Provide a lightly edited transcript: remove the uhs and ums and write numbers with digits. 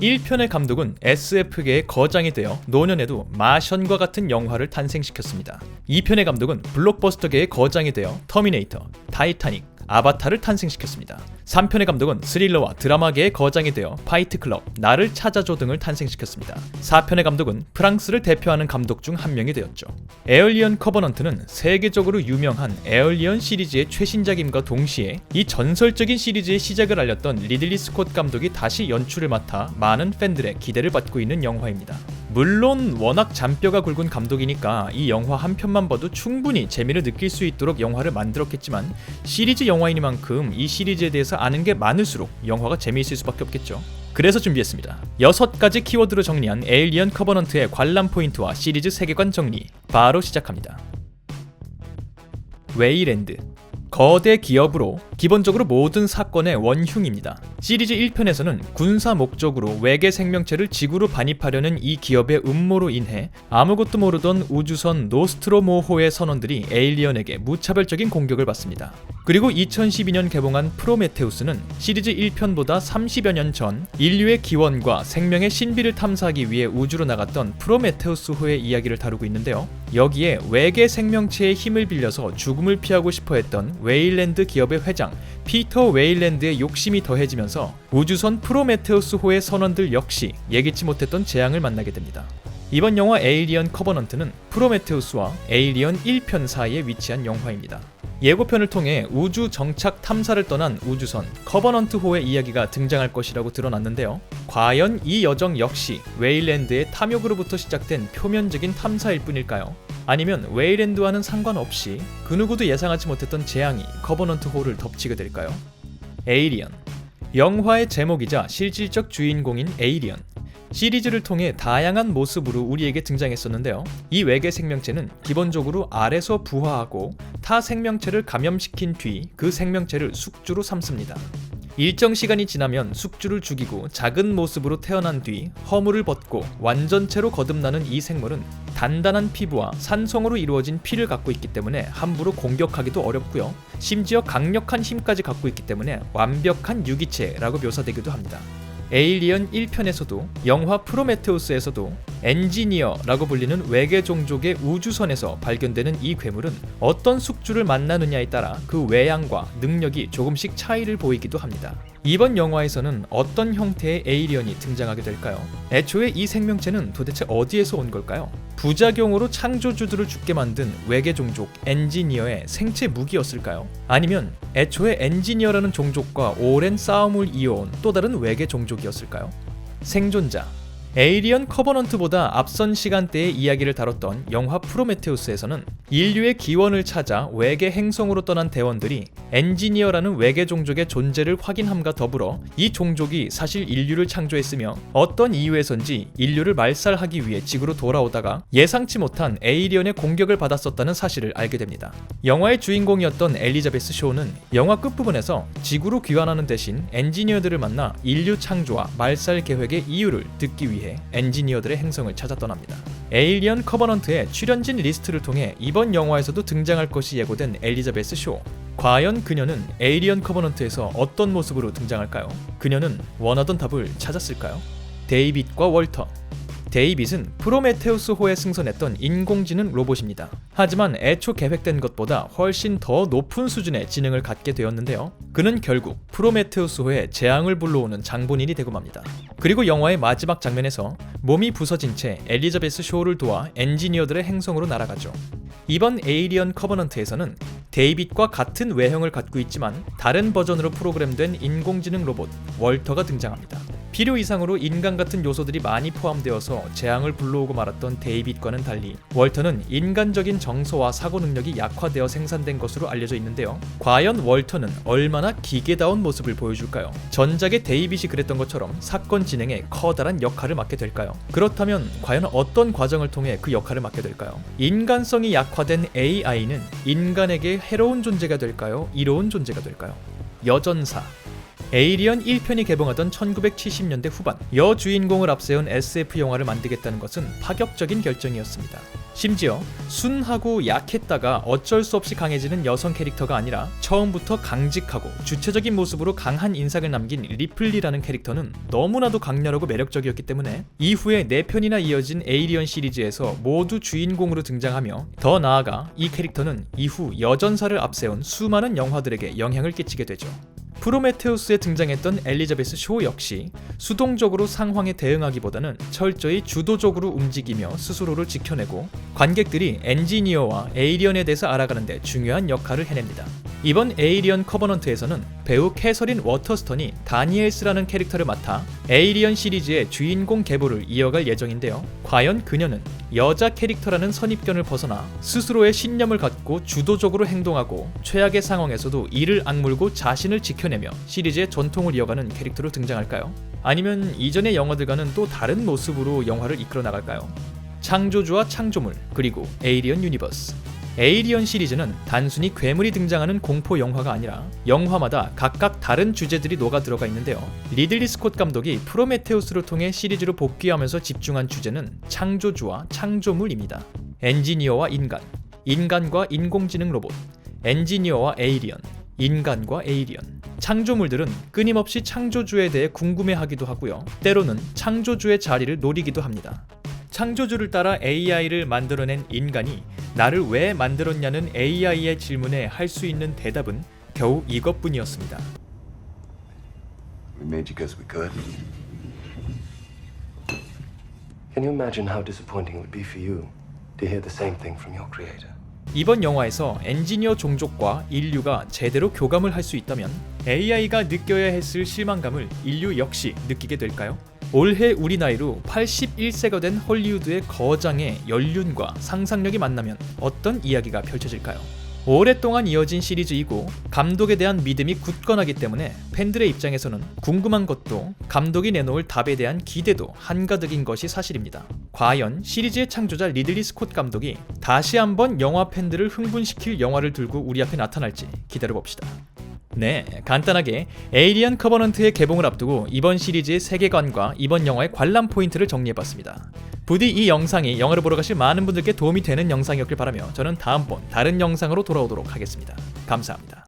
1편의 감독은 SF계의 거장이 되어 노년에도 마션과 같은 영화를 탄생시켰습니다. 2편의 감독은 블록버스터계의 거장이 되어 터미네이터, 타이타닉, 아바타를 탄생시켰습니다. 3편의 감독은 스릴러와 드라마계의 거장이 되어 파이트클럽, 나를 찾아줘 등을 탄생시켰습니다. 4편의 감독은 프랑스를 대표하는 감독 중 한 명이 되었죠. 에얼리언 커버넌트는 세계적으로 유명한 에얼리언 시리즈의 최신작임과 동시에 이 전설적인 시리즈의 시작을 알렸던 리들리 스콧 감독이 다시 연출을 맡아 많은 팬들의 기대를 받고 있는 영화입니다. 물론 워낙 잔뼈가 굵은 감독이니까 이 영화 한 편만 봐도 충분히 재미를 느낄 수 있도록 영화를 만들었겠지만 시리즈 영화이니만큼 이 시리즈에 대해서 아는 게 많을수록 영화가 재미있을 수밖에 없겠죠. 그래서 준비했습니다. 6가지 키워드로 정리한 에일리언 커버넌트의 관람 포인트와 시리즈 세계관 정리 바로 시작합니다. 웨이랜드, 거대 기업으로 기본적으로 모든 사건의 원흉입니다. 시리즈 1편에서는 군사 목적으로 외계 생명체를 지구로 반입하려는 이 기업의 음모로 인해 아무것도 모르던 우주선 노스트로모호의 선원들이 에일리언에게 무차별적인 공격을 받습니다. 그리고 2012년 개봉한 프로메테우스는 시리즈 1편보다 30여 년 전 인류의 기원과 생명의 신비를 탐사하기 위해 우주로 나갔던 프로메테우스호의 이야기를 다루고 있는데요. 여기에 외계 생명체의 힘을 빌려서 죽음을 피하고 싶어 했던 웨일랜드 기업의 회장 피터 웨일랜드의 욕심이 더해지면서 우주선 프로메테우스호의 선원들 역시 예기치 못했던 재앙을 만나게 됩니다. 이번 영화 에일리언 커버넌트는 프로메테우스와 에일리언 1편 사이에 위치한 영화입니다. 예고편을 통해 우주 정착 탐사를 떠난 우주선 커버넌트호의 이야기가 등장할 것이라고 드러났는데요. 과연 이 여정 역시 웨일랜드의 탐욕으로부터 시작된 표면적인 탐사일 뿐일까요? 아니면 웨일랜드와는 상관없이 그 누구도 예상하지 못했던 재앙이 커버넌트호를 덮치게 될까요? 에이리언, 영화의 제목이자 실질적 주인공인 에이리언. 시리즈를 통해 다양한 모습으로 우리에게 등장했었는데요. 이 외계 생명체는 기본적으로 알에서 부화하고 타 생명체를 감염시킨 뒤 그 생명체를 숙주로 삼습니다. 일정 시간이 지나면 숙주를 죽이고 작은 모습으로 태어난 뒤 허물을 벗고 완전체로 거듭나는 이 생물은 단단한 피부와 산성으로 이루어진 피를 갖고 있기 때문에 함부로 공격하기도 어렵고요. 심지어 강력한 힘까지 갖고 있기 때문에 완벽한 유기체라고 묘사되기도 합니다. 에일리언 1편에서도 영화 프로메테우스에서도 엔지니어라고 불리는 외계 종족의 우주선에서 발견되는 이 괴물은 어떤 숙주를 만나느냐에 따라 그 외양과 능력이 조금씩 차이를 보이기도 합니다. 이번 영화에서는 어떤 형태의 에이리언이 등장하게 될까요? 애초에 이 생명체는 도대체 어디에서 온 걸까요? 부작용으로 창조주들을 죽게 만든 외계 종족 엔지니어의 생체 무기였을까요? 아니면 애초에 엔지니어라는 종족과 오랜 싸움을 이어온 또 다른 외계 종족이었을까요? 생존자, 에일리언 커버넌트보다 앞선 시간대의 이야기를 다뤘던 영화 프로메테우스에서는 인류의 기원을 찾아 외계 행성으로 떠난 대원들이 엔지니어라는 외계 종족의 존재를 확인함과 더불어 이 종족이 사실 인류를 창조했으며 어떤 이유에선지 인류를 말살하기 위해 지구로 돌아오다가 예상치 못한 에이리언의 공격을 받았었다는 사실을 알게 됩니다. 영화의 주인공이었던 엘리자베스 쇼는 영화 끝부분에서 지구로 귀환하는 대신 엔지니어들을 만나 인류 창조와 말살 계획의 이유를 듣기 위해 엔지니어들의 행성을 찾아 떠납니다. 에일리언 커버넌트의 출연진 리스트를 통해 이번 영화에서도 등장할 것이 예고된 엘리자베스 쇼. 과연 그녀는 에일리언 커버넌트에서 어떤 모습으로 등장할까요? 그녀는 원하던 답을 찾았을까요? 데이빗과 월터. 데이빗은 프로메테우스호에 승선했던 인공지능 로봇입니다. 하지만 애초 계획된 것보다 훨씬 더 높은 수준의 지능을 갖게 되었는데요. 그는 결국 프로메테우스호에 재앙을 불러오는 장본인이 되고 맙니다. 그리고 영화의 마지막 장면에서 몸이 부서진 채 엘리자베스 쇼를 도와 엔지니어들의 행성으로 날아가죠. 이번 에일리언 커버넌트에서는 데이빗과 같은 외형을 갖고 있지만 다른 버전으로 프로그램된 인공지능 로봇 월터가 등장합니다. 필요 이상으로 인간 같은 요소들이 많이 포함되어서 재앙을 불러오고 말았던 데이빗과는 달리 월터는 인간적인 정서와 사고 능력이 약화되어 생산된 것으로 알려져 있는데요. 과연 월터는 얼마나 기계다운 모습을 보여줄까요? 전작의 데이빗이 그랬던 것처럼 사건 진행에 커다란 역할을 맡게 될까요? 그렇다면 과연 어떤 과정을 통해 그 역할을 맡게 될까요? 인간성이 약화된 AI는 인간에게 해로운 존재가 될까요? 이로운 존재가 될까요? 여전사. 에일리언 1편이 개봉하던 1970년대 후반 여주인공을 앞세운 SF 영화를 만들겠다는 것은 파격적인 결정이었습니다. 심지어 순하고 약했다가 어쩔 수 없이 강해지는 여성 캐릭터가 아니라 처음부터 강직하고 주체적인 모습으로 강한 인상을 남긴 리플리라는 캐릭터는 너무나도 강렬하고 매력적이었기 때문에 이후에 4편이나 이어진 에이리언 시리즈에서 모두 주인공으로 등장하며, 더 나아가 이 캐릭터는 이후 여전사를 앞세운 수많은 영화들에게 영향을 끼치게 되죠. 프로메테우스에 등장했던 엘리자베스 쇼 역시 수동적으로 상황에 대응하기보다는 철저히 주도적으로 움직이며 스스로를 지켜내고 관객들이 엔지니어와 에이리언에 대해서 알아가는 데 중요한 역할을 해냅니다. 이번 에이리언 커버넌트에서는 배우 캐서린 워터스턴이 다니엘스라는 캐릭터를 맡아 에이리언 시리즈의 주인공 계보를 이어갈 예정인데요. 과연 그녀는 여자 캐릭터라는 선입견을 벗어나 스스로의 신념을 갖고 주도적으로 행동하고 최악의 상황에서도 이를 악물고 자신을 지켜내며 시리즈의 전통을 이어가는 캐릭터로 등장할까요? 아니면 이전의 영화들과는 또 다른 모습으로 영화를 이끌어 나갈까요? 창조주와 창조물, 그리고 에이리언 유니버스. 에이리언 시리즈는 단순히 괴물이 등장하는 공포 영화가 아니라 영화마다 각각 다른 주제들이 녹아 들어가 있는데요. 리들리 스콧 감독이 프로메테우스를 통해 시리즈로 복귀하면서 집중한 주제는 창조주와 창조물입니다. 엔지니어와 인간, 인간과 인공지능 로봇, 엔지니어와 에이리언, 인간과 에이리언. 창조물들은 끊임없이 창조주에 대해 궁금해하기도 하고요. 때로는 창조주의 자리를 노리기도 합니다. 창조주를 따라 AI를 만들어낸 인간이 나를 왜 만들었냐는 AI의 질문에 할 수 있는 대답은 겨우 이것뿐이었습니다. We made you 'cause we could. Can you imagine how disappointing it would be for you to hear the same thing from your creator? 이번 영화에서 엔지니어 종족과 인류가 제대로 교감을 할 수 있다면 AI가 느껴야 했을 실망감을 인류 역시 느끼게 될까요? 올해 우리 나이로 81세가 된 헐리우드의 거장의 연륜과 상상력이 만나면 어떤 이야기가 펼쳐질까요? 오랫동안 이어진 시리즈이고 감독에 대한 믿음이 굳건하기 때문에 팬들의 입장에서는 궁금한 것도 감독이 내놓을 답에 대한 기대도 한가득인 것이 사실입니다. 과연 시리즈의 창조자 리들리 스콧 감독이 다시 한번 영화 팬들을 흥분시킬 영화를 들고 우리 앞에 나타날지 기다려봅시다. 네, 간단하게 에이리언 커버넌트의 개봉을 앞두고 이번 시리즈의 세계관과 이번 영화의 관람 포인트를 정리해봤습니다. 부디 이 영상이 영화를 보러 가실 많은 분들께 도움이 되는 영상이었길 바라며 저는 다음번 다른 영상으로 돌아오도록 하겠습니다. 감사합니다.